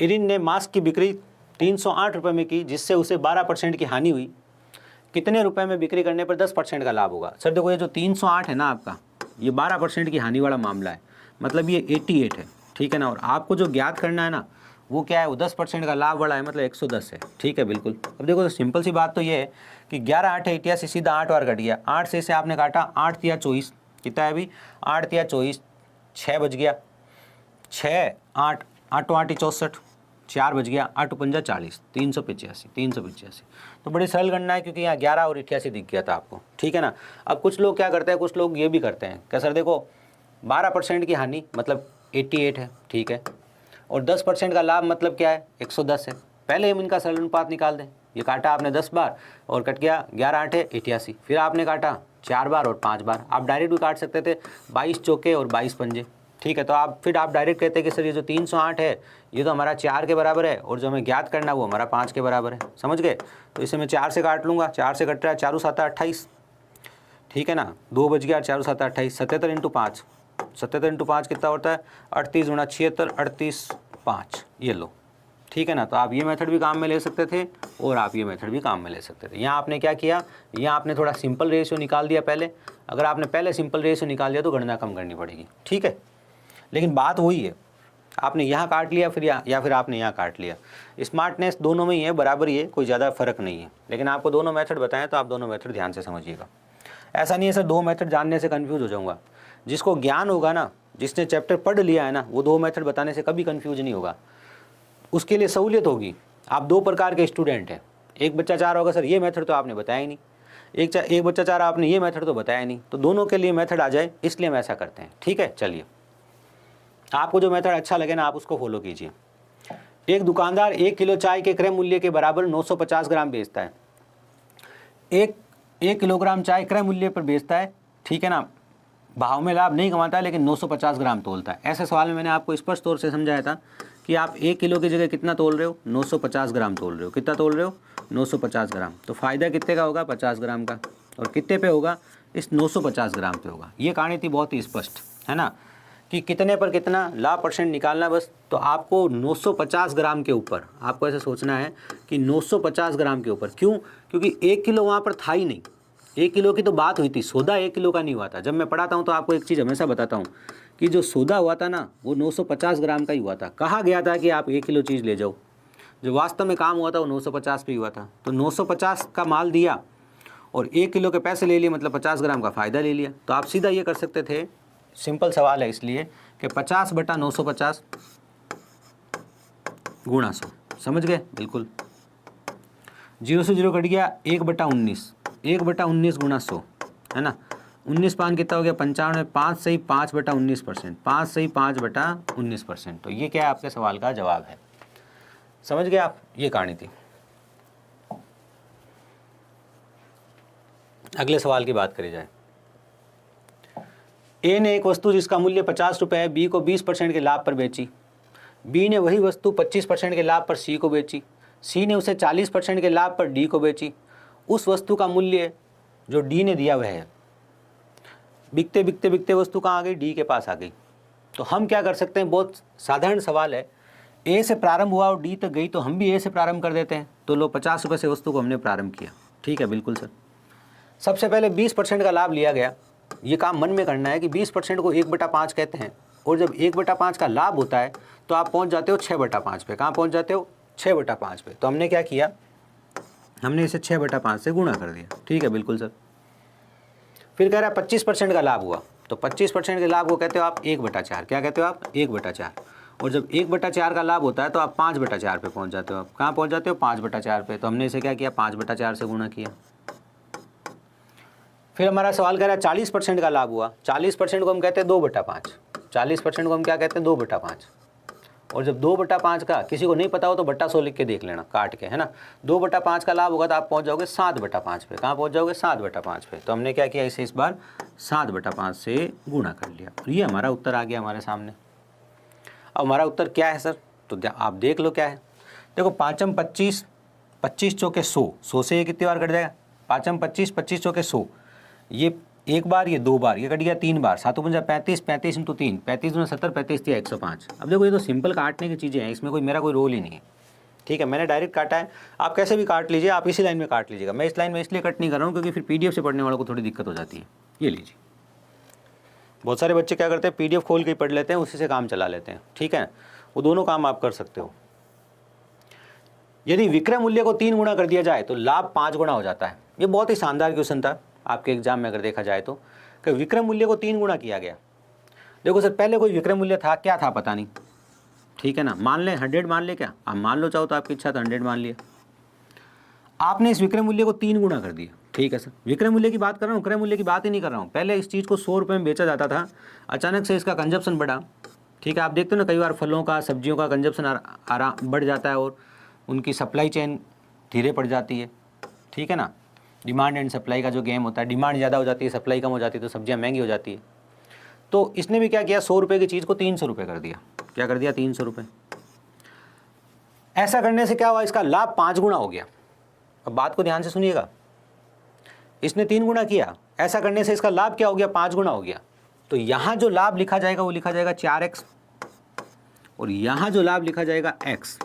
Erin ने mask की बिक्री 308 रुपये में की, जिससे उसे 12% की हानि हुई। कितने रुपए में बिक्री करने पर 10% का लाभ होगा? सर देखो, ये जो 308 है ना आपका, ये 12% की हानि वाला मामला है, मतलब ये 88 है, ठीक है ना। और आपको जो ज्ञात करना है ना, वो क्या है, वो 10% का लाभ वाला है, मतलब 110 है, ठीक है बिल्कुल। अब देखो, तो सिंपल सी बात तो ये है कि 11 8 88 सीधा 8 बार कट गया, 8 से इसे आपने काटा, 8 तिया 24, कितना है अभी, 8 तिया 24, 6 बज गया, 6 8 8 8 64, 4 बज गया, 8 पंजा 40, 385। तो बड़ी सरल गणना है, क्योंकि यहाँ 11 और 88 दिख गया था आपको, ठीक है ना। अब कुछ लोग क्या करते हैं, कुछ लोग ये भी करते हैं, क्या सर देखो 12% की हानि मतलब 88 है, ठीक है, और 10% का लाभ मतलब क्या है, 110 है। पहले हम इनका सरल अनुपात निकाल दें। ये काटा आपने 10 बार और कट गया, 11 8 88, फिर आपने काटा 4 बार और 5 बार। आप डायरेक्ट भी काट सकते थे, 22 चौके और 22 पंजे, ठीक है। तो आप डायरेक्ट कहते हैं कि सर ये जो 308 है ये तो हमारा 4 के बराबर है, और जो हमें ज्ञात करना है वो हमारा 5 के बराबर है, समझ गए। तो इसे मैं 4 से काट लूँगा, 4 से कट रहा है, 4 7 28, ठीक है ना, 2 बज गया, 4 7 28, 77 × 5, 77 × 5 कितना होता है, 38 × 76, 38 5, ये लो, ठीक है ना। तो आप ये मेथड भी काम में ले सकते थे और आप ये मेथड भी काम में ले सकते थे। यहाँ आपने क्या किया, यहाँ आपने थोड़ा सिंपल रेशियो निकाल दिया पहले। अगर आपने पहले सिंपल रेशियो निकाल दिया तो गणना कम करनी पड़ेगी, ठीक है। लेकिन बात वही है, आपने यहाँ काट लिया फिर या फिर आपने यहाँ काट लिया, स्मार्टनेस दोनों में ही है, बराबर ही है, कोई ज़्यादा फर्क नहीं है। लेकिन आपको दोनों मेथड बताएं तो आप दोनों मेथड ध्यान से समझिएगा। ऐसा नहीं है सर 2 मेथड जानने से कन्फ्यूज़ हो जाऊँगा। जिसको ज्ञान होगा ना, जिसने चैप्टर पढ़ लिया है ना, वो 2 मेथड बताने से कभी कन्फ्यूज नहीं होगा, उसके लिए सहूलियत होगी। आप 2 प्रकार के स्टूडेंट हैं, एक बच्चा चाह रहा होगा सर ये मेथड तो आपने बताया ही नहीं, एक बच्चा चाह रहा आपने ये मेथड तो बताया नहीं, तो दोनों के लिए मेथड आ जाए, इसलिए हम ऐसा करते हैं, ठीक है। चलिए, आपको जो मेथड अच्छा लगे ना आप उसको फॉलो कीजिए। एक दुकानदार 1 किलो चाय के क्रय मूल्य के बराबर 950 ग्राम बेचता है। एक किलोग्राम चाय क्रय मूल्य पर बेचता है, ठीक है ना, भाव में लाभ नहीं कमाता है, लेकिन 950 ग्राम तोलता है। ऐसे सवाल में मैंने आपको स्पष्ट तौर से समझाया था कि आप 1 किलो की जगह कितना तोल रहे हो, 950 ग्राम तोल रहे हो। कितना तोल रहे हो, 950 ग्राम। तो फ़ायदा कितने का होगा, 50 ग्राम का, और कितने पे होगा, इस 950 ग्राम पे होगा। ये कहानी थी बहुत ही स्पष्ट, है ना, कि कितने पर कितना लाभ परसेंट निकालना बस। तो आपको 950 ग्राम के ऊपर आपको ऐसे सोचना है कि 950 ग्राम के ऊपर, क्यों, क्योंकि 1 किलो वहाँ पर था ही नहीं। 1 किलो की तो बात हुई थी, सौदा 1 किलो का नहीं हुआ था। जब मैं पढ़ाता हूँ तो आपको एक चीज़ हमेशा बताता हूँ कि जो सौदा हुआ था ना, वो 950 ग्राम का ही हुआ था। कहा गया था कि आप 1 किलो चीज़ ले जाओ, जो वास्तव में काम हुआ था वो 950 पे हुआ था। तो 950 का माल दिया और 1 किलो के पैसे ले लिए, मतलब 50 ग्राम का फ़ायदा ले लिया। तो आप सीधा ये कर सकते थे, सिंपल सवाल है इसलिए, कि 50 बटा 950 गुणा 100, समझ गए, बिल्कुल। 0 से 0 कट गया, 1 बटा 19, 1 बटा 19 गुणा 100, है ना। 19 पान कितना हो गया, 95, 5 सही 5 बटा 19%, 5 सही 5 बटा 19%। तो ये क्या है, आपके सवाल का जवाब है, समझ गए आप। ये कहानी थी। अगले सवाल की बात करी जाए। ए ने एक वस्तु जिसका मूल्य 50 रुपये है बी को 20% के लाभ पर बेची। बी ने वही वस्तु 25% के लाभ पर सी को बेची। सी ने उसे 40% के लाभ पर डी को बेची। उस वस्तु का मूल्य जो डी ने दिया वह है। बिकते बिकते बिकते वस्तु कहाँ आ गई, डी के पास आ गई। तो हम क्या कर सकते हैं, बहुत साधारण सवाल है। ए से प्रारंभ हुआ और डी तक गई, तो हम भी ए से प्रारंभ कर देते हैं। तो लो 50 रुपये से वस्तु को हमने प्रारंभ किया, ठीक है, बिल्कुल सर। सबसे पहले 20% का लाभ लिया गया। ये काम मन में करना है कि 20% को 1/5 कहते हैं, और जब 1/5 का लाभ होता है तो आप पहुंच जाते हो 6/5 पे। कहाँ पहुंच जाते हो, 6/5 पे। तो हमने क्या किया, हमने इसे 6/5 से गुणा कर दिया, ठीक है, बिल्कुल सर। फिर कह रहा है 25% का लाभ हुआ, तो 25% के लाभ को कहते हो आप 1/4। क्या कहते हो आप, 1/4। और जब 1/4 का लाभ होता है तो आप 5/4 पे पहुंच जाते हो। आप कहाँ पहुंच जाते हो, 5/4 पे। तो हमने इसे क्या किया, 5/4 से गुणा किया। फिर हमारा सवाल कह रहा है 40% का लाभ हुआ। 40% को हम कहते हैं 2/5। 40% को हम क्या कहते हैं, 2/5। और जब 2/5 का किसी को नहीं पता हो तो बट्टा 100 लिख के देख लेना, काट के, है ना। 2/5 का लाभ होगा तो आप पहुंच जाओगे 7/5 पे। कहाँ पहुंच जाओगे, 7/5 पे। तो हमने क्या किया, इसे इस बार 7/5 से गुणा कर लिया, और ये हमारा उत्तर आ गया हमारे सामने। अब हमारा उत्तर क्या है सर, तो आप देख लो क्या है। देखो 5 25, 25 चौके 100, 100 से ये कितनी बार कट जाएगा, 5 25, 25 चौके 100, ये एक बार, ये 2 बार, ये कट गया 3 बार, 7 पंजा 35, 35 इंटू 3, 35 दूना 70, 35 दिया 105। अब देखो ये तो सिंपल काटने की चीज़ें हैं, इसमें मेरा कोई रोल ही नहीं है, ठीक है। मैंने डायरेक्ट काटा है, आप कैसे भी काट लीजिए, आप इसी लाइन में काट लीजिएगा। मैं इस लाइन में इसलिए कट नहीं कर रहा हूँ क्योंकि फिर PDF से पढ़ने वालों को थोड़ी दिक्कत हो जाती है। ये लीजिए, बहुत सारे बच्चे क्या करते हैं, PDF खोल के ही पढ़ लेते हैं, उसी से काम चला लेते हैं, ठीक है। वो दोनों काम आप कर सकते हो। यदि विक्रय मूल्य को 3 गुना कर दिया जाए तो लाभ 5 गुना हो जाता है। ये बहुत ही शानदार क्वेश्चन था आपके एग्जाम में अगर देखा जाए तो, कि विक्रय मूल्य को 3 गुना किया गया। देखो सर, पहले कोई विक्रय मूल्य था, क्या था पता नहीं, ठीक है ना। मान लें 100 मान ले, क्या आप मान लो, चाहो तो आपकी इच्छा, तो 100 मान लिया। आपने इस विक्रय मूल्य को 3 गुना कर दिया, ठीक है सर। विक्रय मूल्य की बात कर रहा हूँ, क्रय मूल्य की बात ही नहीं कर रहा हूँ। पहले इस चीज़ को 100 रुपये में बेचा जाता था, अचानक से इसका कंजप्शन बढ़ा, ठीक है। आप देखते हो ना, कई बार फलों का, सब्जियों का कंजप्शन आराम बढ़ जाता है और उनकी सप्लाई चेन धीरे पड़ जाती है, ठीक है ना। डिमांड एंड सप्लाई का जो गेम होता है, डिमांड ज़्यादा हो जाती है, सप्लाई कम हो जाती है, तो सब्जियाँ महंगी हो जाती है। तो इसने भी क्या किया, 100 रुपये की चीज़ को 300 रुपये कर दिया। क्या कर दिया, 300 रुपये। ऐसा करने से क्या हुआ, इसका लाभ 5 गुना हो गया। अब बात को ध्यान से सुनिएगा, इसने 3 गुना किया, ऐसा करने से इसका लाभ क्या हो गया, 5 गुना हो गया। तो यहाँ जो लाभ लिखा जाएगा वो लिखा जाएगा 4x, और यहाँ जो लाभ लिखा जाएगा x।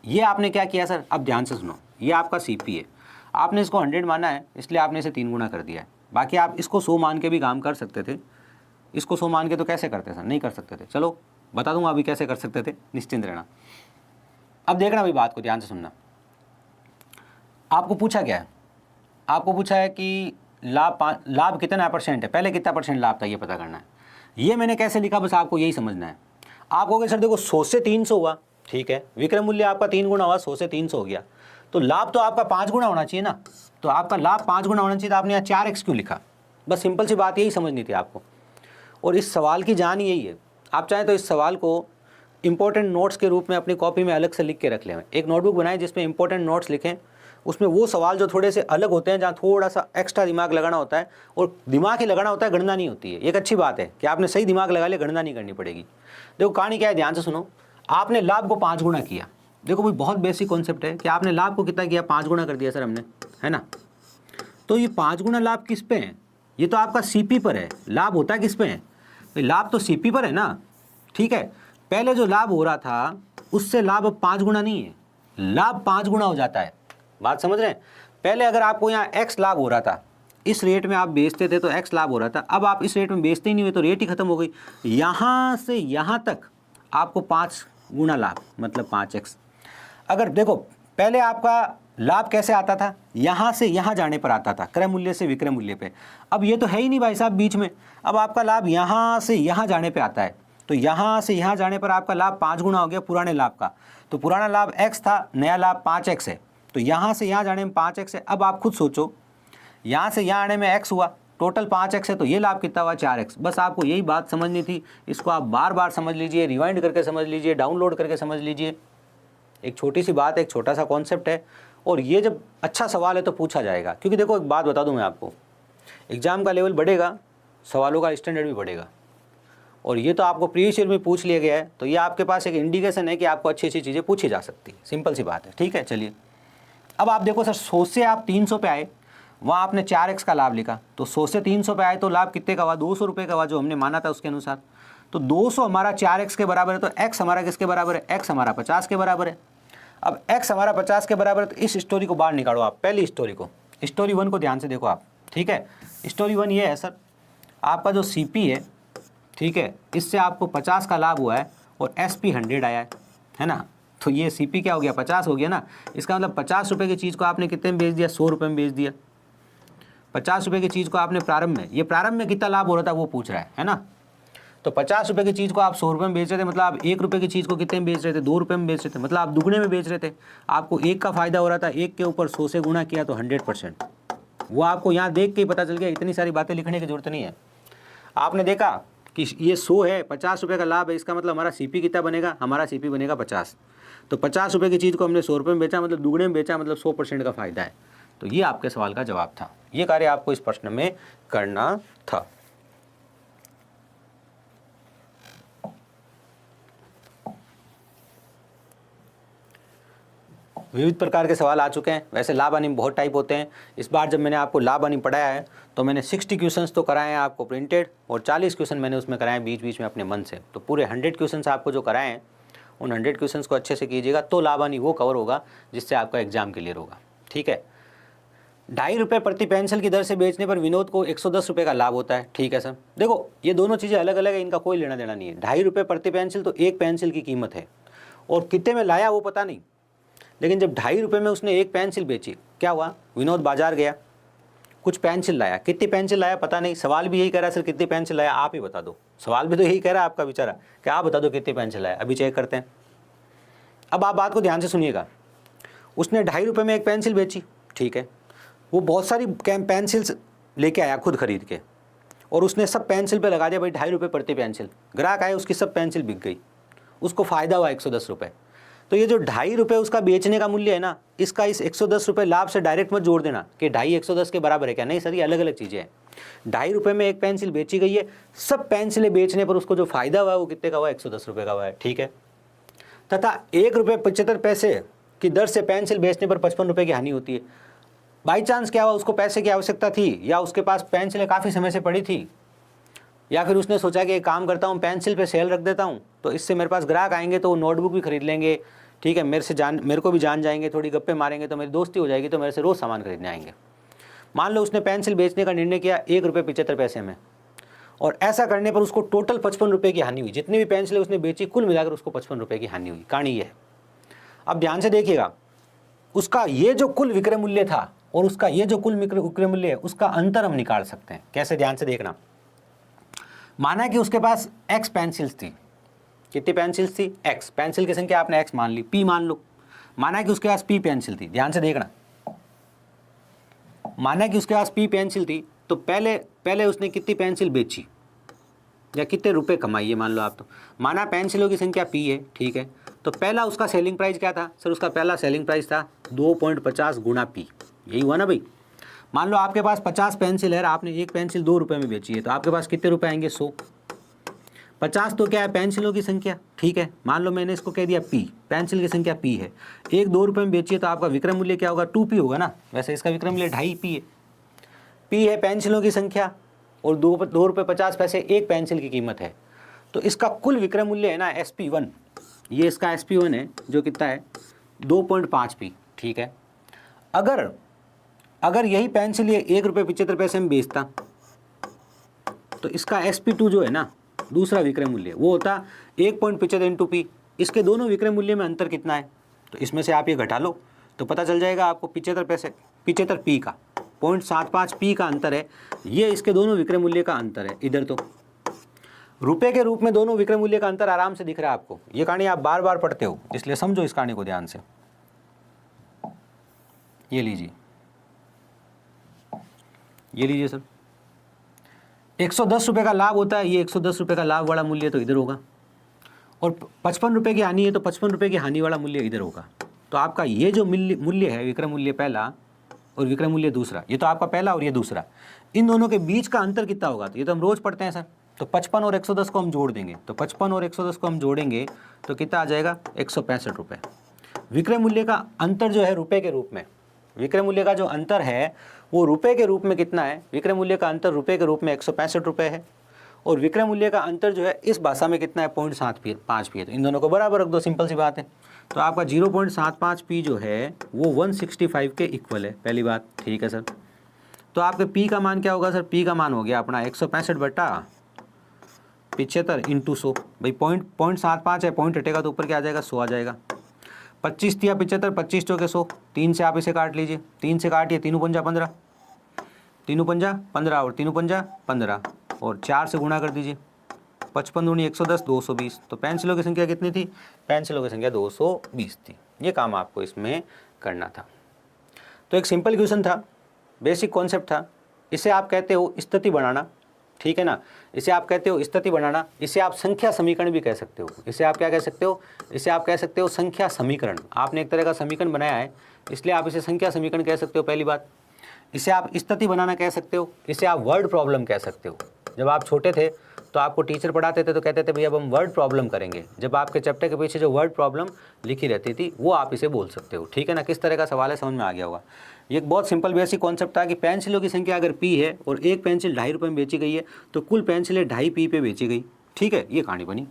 ये आपने क्या किया सर, अब ध्यान से सुनो, ये आपका CP है, आपने इसको 100 माना है, इसलिए आपने इसे 3 गुना कर दिया है। बाकी आप इसको 100 मान के भी काम कर सकते थे, इसको 100 मान के तो कैसे करते सर, नहीं कर सकते थे। चलो बता दूंगा अभी कैसे कर सकते थे, निश्चिंत रहना। अब देखना भाई, बात को ध्यान से सुनना। आपको पूछा क्या है, आपको पूछा है कि लाभ कितना % है, पहले कितना % लाभ था ये पता करना है। ये मैंने कैसे लिखा, बस आपको यही समझना है। आप कहोगे सर देखो 100 से 300 हुआ, ठीक है, विक्रय मूल्य आपका 3 गुना हुआ, 100 से 300 हो गया, तो लाभ तो आपका 5 गुना होना चाहिए ना। तो आपका लाभ 5 गुना होना चाहिए, तो आपने यहाँ 4x क्यों लिखा। बस सिंपल सी बात यही समझनी थी आपको, और इस सवाल की जान यही है। आप चाहें तो इस सवाल को इंपॉर्टेंट नोट्स के रूप में अपनी कॉपी में अलग से लिख के रख लें। एक नोटबुक बनाएं जिसमें इंपॉर्टेंट नोट्स लिखें, उसमें वो सवाल जो थोड़े से अलग होते हैं, जहाँ थोड़ा सा एक्स्ट्रा दिमाग लगाना होता है, और दिमाग ही लगाना होता है, गणना नहीं होती है। एक अच्छी बात है कि आपने सही दिमाग लगा लिया, गणना नहीं करनी पड़ेगी। देखो कहानी क्या है, ध्यान से सुनो। आपने लाभ को 5 गुना किया। देखो भाई, बहुत बेसिक कॉन्सेप्ट है कि आपने लाभ को कितना किया, 5 गुना कर दिया सर हमने, है ना। तो ये 5 गुना लाभ किस पे है, ये तो आपका CP पर है। लाभ होता है किस पे है, लाभ तो CP पर है ना, ठीक है। पहले जो लाभ हो रहा था उससे लाभ अब 5 गुना नहीं है, लाभ 5 गुना हो जाता है। बात समझ रहे हैं। पहले अगर आपको यहाँ x लाभ हो रहा था, इस रेट में आप बेचते थे तो x लाभ हो रहा था, अब आप इस रेट में बेचते ही नहीं हुए तो रेट ही खत्म हो गई। यहाँ से यहाँ तक आपको 5 गुना लाभ, मतलब 5x। अगर देखो पहले आपका लाभ कैसे आता था, यहाँ से यहाँ जाने पर आता था, क्रय मूल्य से विक्रय मूल्य पे। अब ये तो है ही नहीं भाई साहब बीच में, अब आपका लाभ यहाँ से यहाँ जाने पे आता है। तो यहाँ से यहाँ जाने पर आपका लाभ 5 गुना हो गया पुराने लाभ का। तो पुराना लाभ x था, नया लाभ 5x है। तो यहाँ से यहाँ जाने में 5x है। अब आप खुद सोचो, यहाँ से यहाँ आने में x हुआ, टोटल 5x है, तो ये लाभ कितना हुआ, 4x। बस आपको यही बात समझनी थी। इसको आप बार बार समझ लीजिए, रिवाइंड करके समझ लीजिए, डाउनलोड करके समझ लीजिए। एक छोटी सी बात, एक छोटा सा कॉन्सेप्ट है, और ये जब अच्छा सवाल है तो पूछा जाएगा। क्योंकि देखो एक बात बता दूं मैं आपको, एग्जाम का लेवल बढ़ेगा, सवालों का स्टैंडर्ड भी बढ़ेगा। और ये तो आपको प्रीवियस ईयर में पूछ लिया गया है, तो ये आपके पास एक इंडिकेशन है कि आपको अच्छी अच्छी चीज़ें पूछी जा सकती है। सिंपल सी बात है, ठीक है। चलिए अब आप देखो सर, 100 से आप 300 पे आए, वहाँ आपने 4x का लाभ लिखा, तो 100 से 300 पे आए तो लाभ कितने का हुआ, 200 रुपये का हुआ, जो हमने माना था उसके अनुसार। तो 200 हमारा 4x के बराबर है, तो x हमारा किसके बराबर है, x हमारा 50 के बराबर है। अब x हमारा 50 के बराबर है, तो इस स्टोरी को बाहर निकालो आप, पहली स्टोरी को, स्टोरी 1 को ध्यान से देखो आप, ठीक है। स्टोरी 1 ये है सर, आपका जो CP है, ठीक है, इससे आपको 50 का लाभ हुआ है और SP 100 आया है ना। तो ये CP क्या हो गया, 50 हो गया ना। इसका मतलब 50 रुपये की चीज़ को आपने कितने में बेच दिया, 100 रुपये में बेच दिया। 50 रुपये की चीज़ को आपने प्रारंभ में, ये प्रारंभ में कितना लाभ हो रहा था वो पूछ रहा है ना। तो 50 रुपये की चीज़ को आप 100 रुपये में बेच रहे थे, मतलब आप 1 रुपये की चीज़ को कितने में बेच रहे थे, 2 रुपये में बेच रहे थे, मतलब आप दुगने में बेच रहे थे। आपको 1 का फायदा हो रहा था, 1 के ऊपर 100 से गुणा किया तो 100%। वो आपको यहाँ देख के ही पता चल गया, इतनी सारी बातें लिखने की जरूरत नहीं है। आपने देखा कि ये 100 है, 50 रुपये का लाभ है, इसका मतलब हमारा CP कितना बनेगा, हमारा CP बनेगा 50। तो 50 रुपये की चीज़ को हमने 100 रुपये में बेचा, मतलब दुगने में बेचा, मतलब 100% का फायदा है। तो ये आपके सवाल का जवाब था। ये कार्य आपको इस प्रश्न में करना था। विविध प्रकार के सवाल आ चुके हैं। वैसे लाभ हानि में बहुत टाइप होते हैं। इस बार जब मैंने आपको लाभ हानि पढ़ाया है तो मैंने 60 क्वेश्चंस तो कराए हैं आपको प्रिंटेड, और 40 क्वेश्चन मैंने उसमें कराए बीच बीच में अपने मन से। तो पूरे 100 क्वेश्चंस आपको जो कराए हैं उन 100 क्वेश्चंस को अच्छे से कीजिएगा, तो लाभ हानि वो कवर होगा जिससे आपका एग्जाम क्लियर होगा। ठीक है। 2.5 रुपये प्रति पेंसिल की दर से बेचने पर विनोद को 110 रुपये का लाभ होता है। ठीक है सर। देखो ये दोनों चीज़ें अलग अलग है, इनका कोई लेना देना नहीं है। 2.5 रुपये प्रति पेंसिल तो एक पेंसिल की कीमत है, और कितने में लाया वो पता नहीं, लेकिन जब 2.5 रुपये में उसने एक पेंसिल बेची, क्या हुआ, विनोद बाजार गया, कुछ पेंसिल लाया। कितनी पेंसिल लाया पता नहीं, सवाल भी यही कह रहा है सर कितनी पेंसिल लाया आप ही बता दो। सवाल भी तो यही कह रहा है आपका बेचारा कि आप बता दो कितनी पेंसिल लाया। अभी चेक करते हैं। अब आप बात को ध्यान से सुनिएगा। उसने 2.5 रुपये में एक पेंसिल बेची, ठीक है। वो बहुत सारी पेंसिल्स लेके आया खुद खरीद के, और उसने सब पेंसिल पे लगा दिया भाई 2.5 रुपये प्रति पेंसिल। ग्राहक आए, उसकी सब पेंसिल बिक गई, उसको फ़ायदा हुआ 110 रुपये। तो ये जो 2.5 रुपये उसका बेचने का मूल्य है ना, इसका इस 110 रुपये लाभ से डायरेक्ट मत जोड़ देना कि 2.5 110 के बराबर है क्या। नहीं सर, ये अलग अलग चीज़ें हैं। 2.5 रुपये में एक पेंसिल बेची गई है, सब पेंसिलें बेचने पर उसको जो फ़ायदा हुआ है वो कितने का हुआ, 110 रुपये का हुआ है। ठीक है। तथा 1 रुपये 75 पैसे की दर से पेंसिल बेचने पर 55 रुपये की हानि होती है। बाई चांस क्या हुआ, उसको पैसे की आवश्यकता थी, या उसके पास पेंसिलें काफ़ी समय से पड़ी थी, या फिर उसने सोचा कि एक काम करता हूँ पेंसिल पे सेल रख देता हूँ, तो इससे मेरे पास ग्राहक आएंगे तो वो नोटबुक भी खरीद लेंगे। ठीक है, मेरे को भी जान जाएंगे, थोड़ी गप्पे मारेंगे तो मेरी दोस्ती हो जाएगी, तो मेरे से रोज़ सामान खरीदने आएंगे। मान लो उसने पेंसिल बेचने का निर्णय किया 1 रुपये 75 पैसे में, और ऐसा करने पर उसको टोटल 55 रुपये की हानि हुई। जितनी भी पेंसिलें उसने बेची कुल मिलाकर उसको 55 रुपये की हानि हुई। कहानी ये है। अब ध्यान से देखिएगा, उसका ये जो कुल विक्रय मूल्य था और उसका ये जो कुल विक्रय मूल्य है, उसका अंतर हम निकाल सकते हैं। कैसे, ध्यान से देखना। माना कि उसके पास x पेंसिल्स थी। कितनी पेंसिल्स थी, x। पेंसिल की संख्या आपने x मान ली, p मान लो। माना कि उसके पास p पेंसिल थी। ध्यान से देखना, माना कि उसके पास p पेंसिल थी, तो पहले उसने कितनी पेंसिल बेची या कितने रुपए कमाई है मान लो आप। तो माना पेंसिलों की संख्या p है, ठीक है। तो पहला उसका सेलिंग प्राइस क्या था सर, उसका पहला सेलिंग प्राइस था 2.50 गुणा p। यही हुआ ना भाई। मान लो आपके पास 50 पेंसिल है, आपने एक पेंसिल 2 रुपये में बेची है, तो आपके पास कितने रुपए आएंगे, 100। 50 तो क्या है, पेंसिलों की संख्या, ठीक है। मान लो मैंने इसको कह दिया p, पेंसिल की संख्या p है, एक 2 रुपये में बेची है, तो आपका विक्रय मूल्य क्या होगा, 2p होगा ना। वैसे इसका विक्रय मूल्य 2.5p है। p है पेंसिलों की संख्या, और 2 रुपये 50 पैसे एक पेंसिल की कीमत है। तो इसका कुल विक्रय मूल्य है ना SP1, ये इसका SP1 है जो कितना है 2.5p। ठीक है। अगर यही पेंसिल ये 1 रुपये 75 पैसे में बेचता, तो इसका SP2 जो है ना, दूसरा विक्रय मूल्य, वो होता 1.75 इंटू p। इसके दोनों विक्रय मूल्य में अंतर कितना है, तो इसमें से आप ये घटा लो तो पता चल जाएगा आपको 75 पैसे, 75p का 0.75p का अंतर है। ये इसके दोनों विक्रय मूल्य का अंतर है। इधर तो रुपए के रूप में दोनों विक्रय मूल्य का अंतर आराम से दिख रहा है आपको। ये कहानी आप बार बार पढ़ते हो, इसलिए समझो इस कहानी को ध्यान से। ये लीजिए सर, 110 रुपये का लाभ होता है। ये 110 रुपये का लाभ वाला मूल्य तो इधर होगा, और 55 रुपये की हानि है, तो 55 रुपये की हानि वाला मूल्य इधर होगा। तो आपका ये जो मूल्य है, विक्रय मूल्य पहला और विक्रय मूल्य दूसरा, ये तो आपका पहला और ये दूसरा, इन दोनों के बीच का अंतर कितना होगा, तो ये तो हम रोज पढ़ते हैं सर। तो 55 और 110 को हम जोड़ देंगे, तो 55 और 110 को हम जोड़ेंगे तो कितना आ जाएगा, 165 रुपये। विक्रय मूल्य का अंतर जो है रुपए के रूप में, विक्रय मूल्य का जो अंतर है वो रुपए के रूप में कितना है, विक्रय मूल्य का अंतर रुपए के रूप में 165 रुपये है, और विक्रय मूल्य का अंतर जो है इस भाषा में कितना है, 0.75p है। तो इन दोनों को बराबर रख दो, सिंपल सी बात है। तो आपका 0.75p जो है वो 165 के इक्वल है, पहली बात। ठीक है सर। तो आपके p का मान क्या होगा सर, p का मान हो गया अपना 165/75 इंटू 100। भाई 0.75 है, पॉइंट हटेगा तो ऊपर क्या आ जाएगा, 100 आ जाएगा। 25 दिया 75, 25 चौके 100, 3 से आप इसे काट लीजिए, 3 से काटिए, 3 पंजा 15, 3 पंजा 15 और 3 पंजा 15, और 4 से गुणा कर दीजिए, 55 दूनी 110, 220। तो पेंसिलों की संख्या कितनी थी, पेंसिलों की संख्या 220 थी। ये काम आपको इसमें करना था। तो एक सिंपल क्वेश्चन था, बेसिक कॉन्सेप्ट था। इसे आप कहते हो स्थिति बनाना, ठीक है ना। इसे आप कहते हो स्थिति बनाना, इसे आप संख्या समीकरण भी कह सकते हो। इसे आप क्या कह सकते हो, इसे आप कह सकते हो संख्या समीकरण। आपने एक तरह का समीकरण बनाया है, इसलिए आप इसे संख्या समीकरण कह सकते हो, पहली बात। इसे आप स्थिति बनाना कह सकते हो, इसे आप वर्ड प्रॉब्लम कह सकते हो। जब आप छोटे थे तो आपको टीचर पढ़ाते थे तो कहते थे भैया अब हम वर्ड प्रॉब्लम करेंगे, जब आपके चैप्टर के पीछे जो वर्ड प्रॉब्लम लिखी रहती थी वो आप इसे बोल सकते हो, ठीक है ना। किस तरह का सवाल है समझ में आ गया होगा। ये एक बहुत सिंपल बेसिक कॉन्सेप्ट था कि पेंसिलों की संख्या अगर P है और एक पेंसिल 2.5 रुपये में बेची गई है तो कुल पेंसिलें 2.5 P पे बेची गई, ठीक है, ये कहानी बनी।